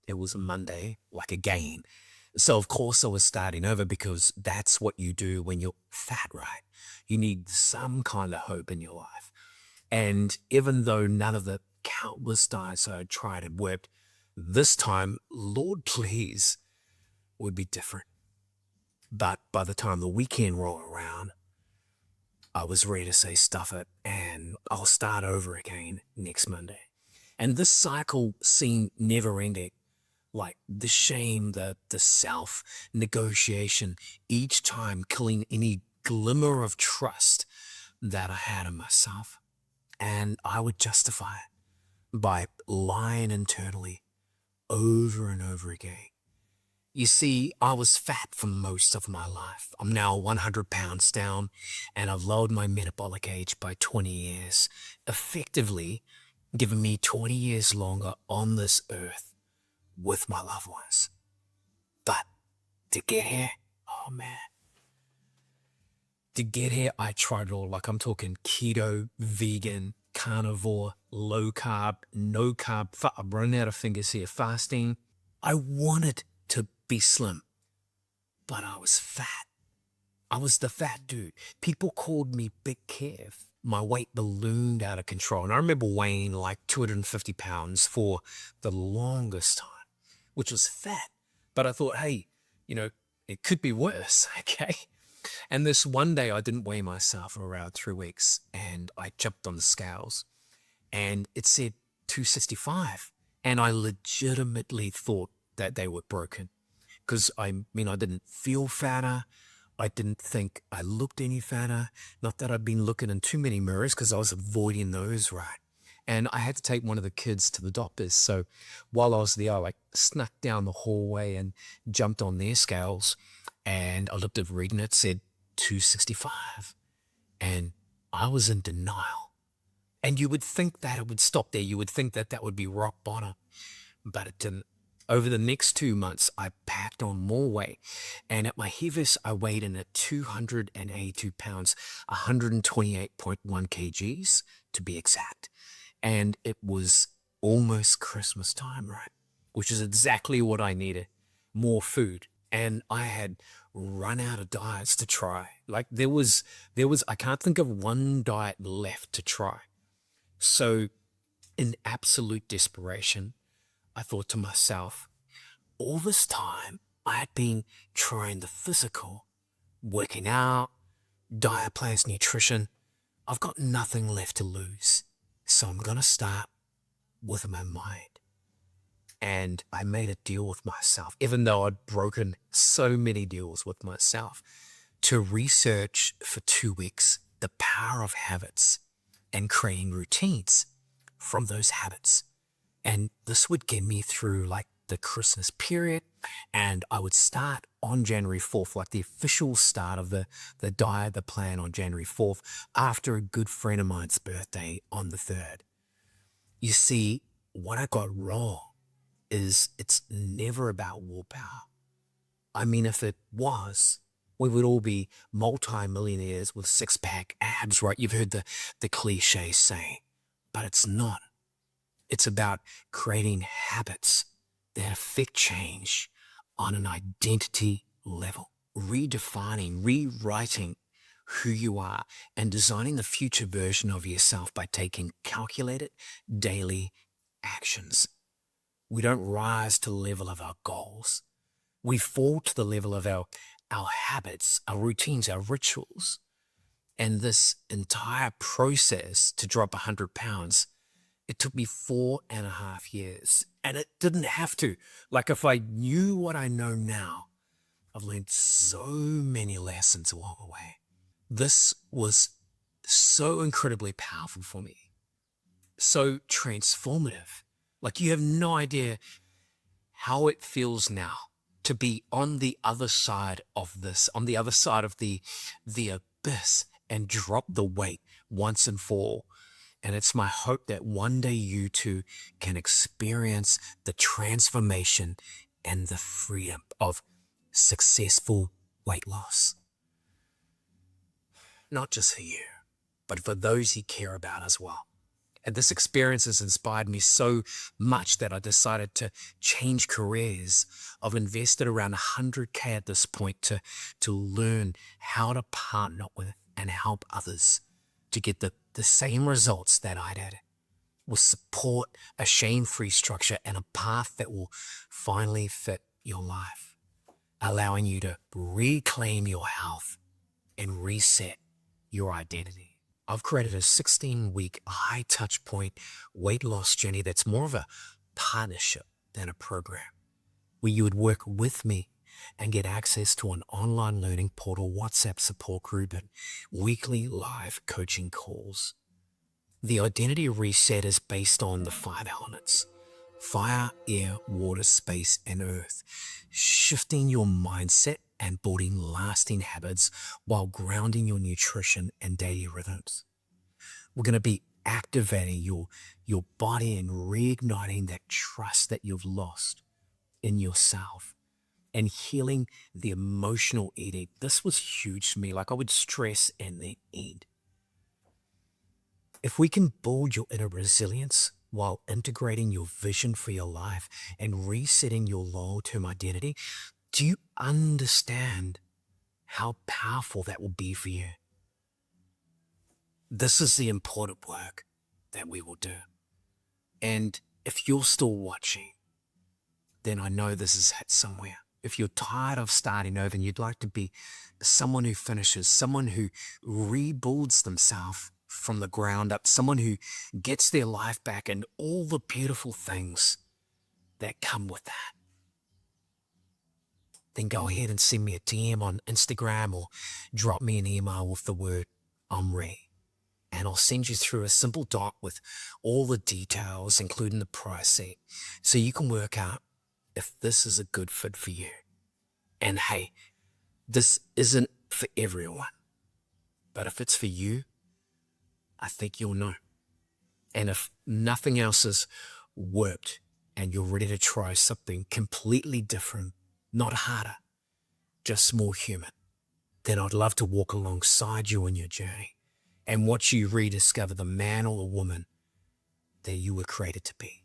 It was a Monday, like again. So of course I was starting over because that's what you do when you're fat, right? You need some kind of hope in your life. And even though none of the countless diets I had tried had worked, this time, Lord please, would be different. But by the time the weekend rolled around, I was ready to say stuff it and I'll start over again next Monday. And this cycle seemed never ending. Like the shame, the self negotiation, each time killing any glimmer of trust that I had in myself. And I would justify it by lying internally over and over again. You see, I was fat for most of my life. I'm now 100 pounds down and I've lowered my metabolic age by 20 years, effectively giving me 20 years longer on this earth with my loved ones. But to get here, oh man, to get here, I tried it all. Like I'm talking keto, vegan, carnivore, low carb, no carb. I'm running out of fingers here. Fasting. I wanted to be slim, but I was fat. I was the fat dude. People called me Big Kev. My weight ballooned out of control. And I remember weighing like 250 pounds for the longest time, which was fat. But I thought, hey, it could be worse, okay? And this one day I didn't weigh myself for around 3 weeks and I jumped on the scales and it said 265. And I legitimately thought that they were broken because I didn't feel fatter. I didn't think I looked any fatter. Not that I'd been looking in too many mirrors because I was avoiding those, right? And I had to take one of the kids to the doctors. So while I was there, I snuck down the hallway and jumped on their scales. And I looked at reading it, said 265. And I was in denial. And you would think that it would stop there. You would think that that would be rock bottom. But it didn't. Over the next 2 months, I packed on more weight. And at my heaviest, I weighed in at 282 pounds, 128.1 kgs to be exact. And it was almost Christmas time, right? Which is exactly what I needed. More food. And I had run out of diets to try. Like there was, I can't think of one diet left to try. So in absolute desperation, I thought to myself, all this time I had been trying the physical, working out, diet plans, nutrition. I've got nothing left to lose. So I'm going to start with my mind. And I made a deal with myself, even though I'd broken so many deals with myself, to research for 2 weeks the power of habits and creating routines from those habits. And this would get me through like the Christmas period. And I would start on January 4th, like the official start of the diet, the plan on January 4th, after a good friend of mine's birthday on the 3rd. You see, what I got wrong is it's never about willpower. I mean, if it was, we would all be multi-millionaires with six-pack abs, right? You've heard the cliche saying, but it's not. It's about creating habits that affect change on an identity level, redefining, rewriting who you are, and designing the future version of yourself by taking calculated daily actions. We don't rise to the level of our goals. We fall to the level of our habits, our routines, our rituals. And this entire process to drop 100 pounds, it took me 4.5 years. And it didn't have to. Like if I knew what I know now, I've learned so many lessons along the way. This was so incredibly powerful for me. So transformative. Like you have no idea how it feels now to be on the other side of this, on the other side of the abyss, and drop the weight once and for all. And it's my hope that one day you too can experience the transformation and the freedom of successful weight loss. Not just for you, but for those you care about as well. And this experience has inspired me so much that I decided to change careers. I've invested around 100K at this point to learn how to partner with and help others to get the same results that I did, with support, a shame-free structure, and a path that will finally fit your life, allowing you to reclaim your health and reset your identity. I've created a 16-week high touch point weight loss journey that's more of a partnership than a program, where you would work with me and get access to an online learning portal, WhatsApp support group, and weekly live coaching calls. The identity reset is based on the 5 elements: fire, air, water, space, and earth, shifting your mindset and building lasting habits while grounding your nutrition and daily rhythms. We're going to be activating your body and reigniting that trust that you've lost in yourself, and healing the emotional eating. This was huge to me. Like, I would stress and then eat. If we can build your inner resilience while integrating your vision for your life and resetting your long-term identity, do you understand how powerful that will be for you? This is the important work that we will do. And if you're still watching, then I know this is hit somewhere. If you're tired of starting over and you'd like to be someone who finishes, someone who rebuilds themselves from the ground up, someone who gets their life back and all the beautiful things that come with that, then go ahead and send me a DM on Instagram or drop me an email with the word "I'm ready." And I'll send you through a simple doc with all the details, including the pricing, so you can work out if this is a good fit for you. And hey, this isn't for everyone, but if it's for you, I think you'll know. And if nothing else has worked and you're ready to try something completely different, not harder, just more human, then I'd love to walk alongside you in your journey and watch you rediscover the man or the woman that you were created to be.